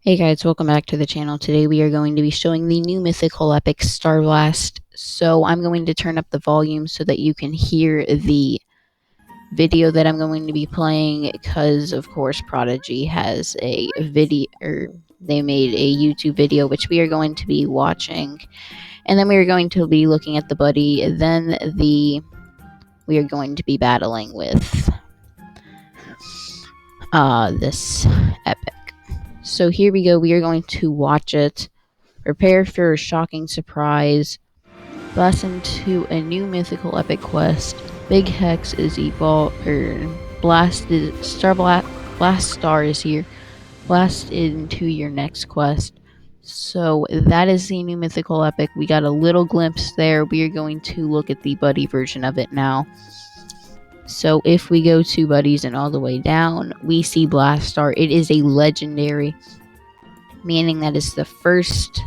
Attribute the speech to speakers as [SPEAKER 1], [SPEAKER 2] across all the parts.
[SPEAKER 1] Hey guys, welcome back to the channel. Today we are going to be showing the new mythical epic Star Blast. So I'm going to turn up the volume so that you can hear the video that I'm going to be playing, because of course Prodigy has a video, or they made a YouTube video which we are going to be watching, and then we are going to be looking at the buddy, then we are going to be battling with this epic. So here we go, we are going to watch it. Prepare for a shocking surprise. Blast into a new mythical epic quest. Big Hex is Blast Star is here. Blast into your next quest. So that is the new mythical epic. We got a little glimpse there. We are going to look at the buddy version of it now. So if we go to buddies and all the way down, we see Blast Star. It is a legendary, meaning that is the first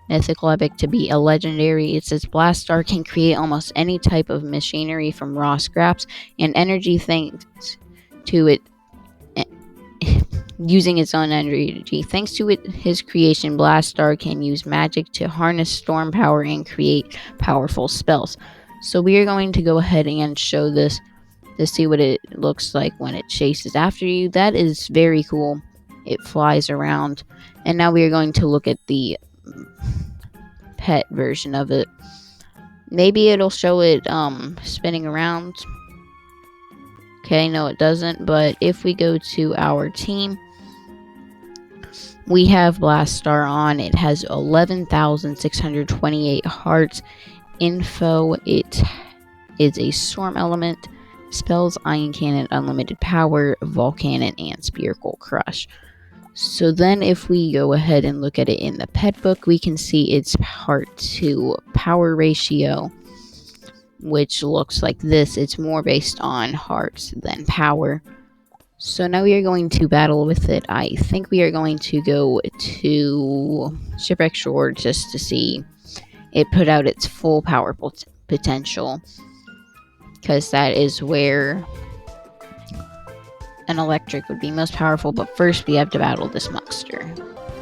[SPEAKER 1] mythical epic to be a legendary. It says Blast Star can create almost any type of machinery from raw scraps and energy thanks to it using its own energy. Thanks to his creation, Blast Star can use magic to harness storm power and create powerful spells. So we are going to go ahead and show this to see what it looks like when it chases after you. That is very cool. It flies around. And now we are going to look at the pet version of it. Maybe it'll show it spinning around. Okay, no it doesn't, but if we go to our team, we have Blast Star on. It has 11,628 hearts. Info, it is a storm element, spells Iron Cannon, unlimited power, Volcannon, and Spherical Crush. So then if we go ahead and look at it in the pet book, we can see its heart to power ratio, which looks like this. It's more based on hearts than power. So now we are going to battle with it. I think we are going to go to Shipwreck Shore just to see it put out its full power potential, because that is where an electric would be most powerful. But first we have to battle this monster.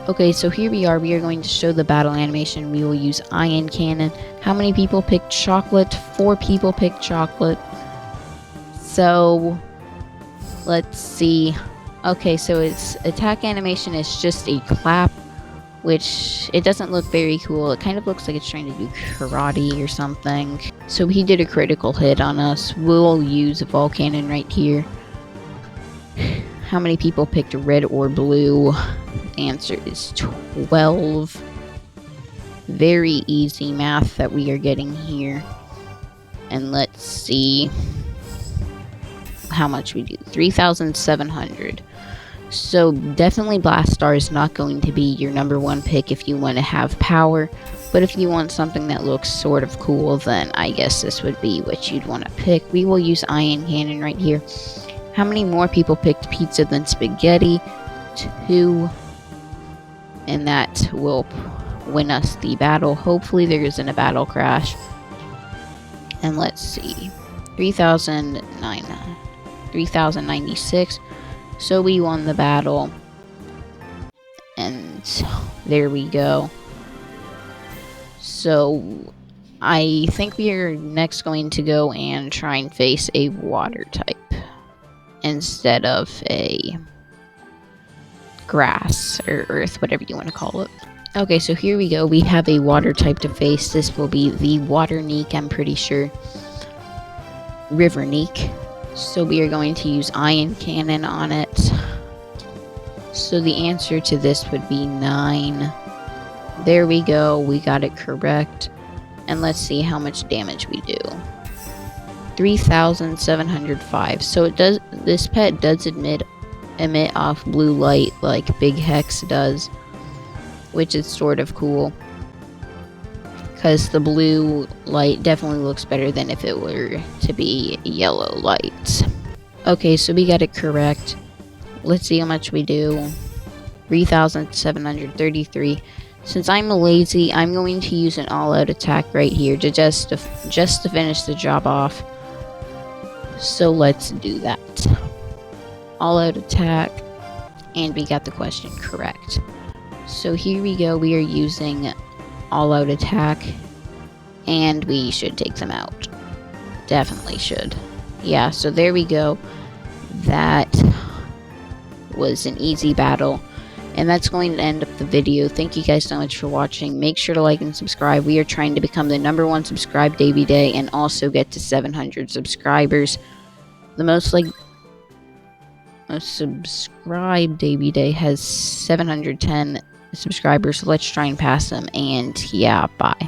[SPEAKER 1] Okay, so here we are going to show the battle animation. We will use Iron Cannon. How many people picked chocolate? 4 people picked chocolate. So let's see. Okay, so its attack animation is just a clap, which it doesn't look very cool. It kind of looks like it's trying to do karate or something. So he did a critical hit on us. We'll use a Volcannon right here. How many people picked red or blue? The answer is 12. Very easy math that we are getting here. And let's see how much we do. 3,700. So definitely Blast Star is not going to be your #1 pick if you want to have power. But if you want something that looks sort of cool, then I guess this would be what you'd want to pick. We will use Iron Cannon right here. How many more people picked pizza than spaghetti? 2. And that will win us the battle. Hopefully there isn't a battle crash. And let's see. 3,096. So we won the battle. And there we go. So I think we are next going to go and try and face a water type instead of a grass or earth, whatever you want to call it. Okay, so here we go. We have a water type to face. This will be the Water Neek, I'm pretty sure. River Neek. So we are going to use Iron Cannon on it. So the answer to this would be 9. There we go. We got it correct. And let's see how much damage we do. 3,705. So it does. This pet does emit off blue light like Big Hex does, which is sort of cool, because the blue light definitely looks better than if it were to be yellow light. Okay, so we got it correct. Let's see how much we do. 3,733. Since I'm lazy, I'm going to use an all-out attack right here to just to finish the job off. So let's do that. All-out attack, and we got the question correct. So here we go. We are using all-out attack, and we should take them out. Definitely should. Yeah, so there we go. That was an easy battle. And that's going to end up the video. Thank you guys so much for watching. Make sure to like and subscribe. We are trying to become the #1 subscribed Daviday and also get to 700 subscribers. The most subscribed Daviday has 710 subscribers. So let's try and pass them. And yeah, bye.